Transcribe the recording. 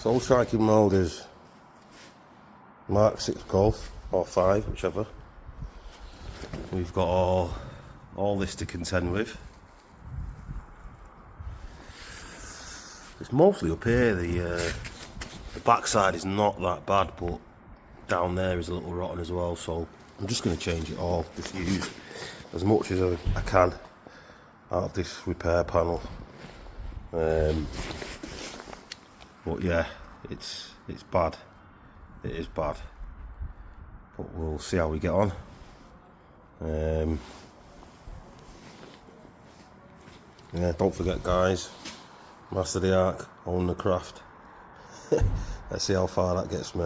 So striking welders, Mk5 Golf or 5, whichever. We've got all this to contend with. It's mostly up here. The backside is not that bad, but down there is a little rotten as well. So I'm just going to change it all. Just use as much as I can out of this repair panel. But yeah, it's bad. It is bad. But we'll see how we get on. Yeah, don't forget, guys, master the art, own the craft. Let's see how far that gets me.